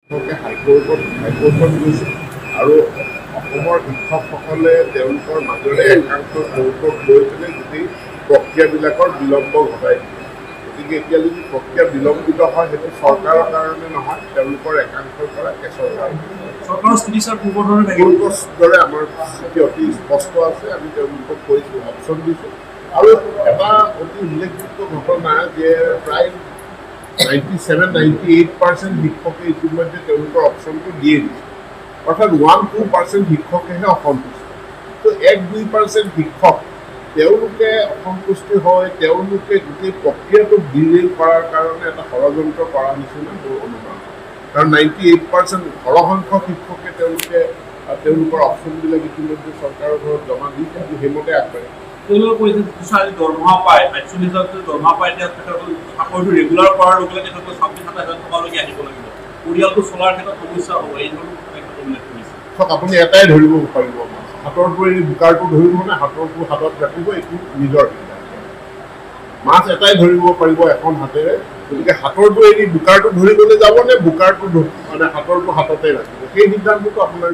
হাইকোৰ্টত গৈছে আৰু অসমৰ শিক্ষকসকলে তেওঁলোকৰ মাজৰে একাংশ কোৰ্টত গৈ পেলাই গোটেই প্ৰক্ৰিয়াবিলাকৰ বিলম্ব ঘটাই দিয়ে। গতিকে এতিয়া যদি প্ৰক্ৰিয়া বিলম্বিত হয় সেইটো চৰকাৰৰ কাৰণে নহয়, তেওঁলোকৰ একাংশৰ পৰা কেছৰ কাৰণে। চৰকাৰৰ স্থিতি ছাৰ পূৰ্বৰ দৰে আমাৰ স্থিতি অতি স্পষ্ট আছে। আমি তেওঁলোকক কৈছোঁ, অপশ্যন দিছোঁ। আৰু এটা অতি উল্লেখযোগ্য ঘটনা যে প্ৰায় 97-98% শিক্ষকে ইতিমধ্যে তেওঁলোকৰ অপশ্যনটো দিয়ে দিছে। অৰ্থাৎ 1-2% শিক্ষকেহে অসন্তুষ্ট। তো 1-2% শিক্ষক তেওঁলোকে অসন্তুষ্টি হয়, তেওঁলোকে গোটেই প্ৰক্ৰিয়াটো ডিলে কৰাৰ কাৰণে এটা ষড়যন্ত্ৰ কৰাৰ নিচিনা মোৰ অনুমান। কাৰণ 98% সৰহসংখ্যক শিক্ষকে তেওঁলোকৰ অপশ্যনবিলাক ইতিমধ্যে চৰকাৰৰ ঘৰত জমা দি কিন্তু সেইমতে আগবাঢ়ে। তেওঁলোকে কৈছে যিটো দৰমহা পায় ৪৫,০০০ দৰমহা পায়, এতিয়া চাকৰিটো ৰেগুলাৰ কৰাৰ লগে লগে তেওঁলোকে ২৬,০০০ টকালৈকে আহিব লাগিব। পৰিয়ালটো চলাৰ ক্ষেত্ৰত সমস্যা হ'ব, এই ধৰণৰ উল্লেখ কৰিছে। চাওক, আপুনি এটাই ধৰিব পাৰিব, হাতৰটো এই বোকাৰটো ধৰিব নে হাতৰটো হাতত ৰাখিব, এইটো নিজৰ সিদ্ধান্ত। মাছ এটাই ধৰিব পাৰিব এখন হাতেৰে, গতিকে হাতৰটো এৰি বোকাৰটো ধৰিবলৈ যাব নে বোকাৰটো মানে হাতৰটো হাততে ৰাখিব, সেই সিদ্ধান্তটো আপোনাৰ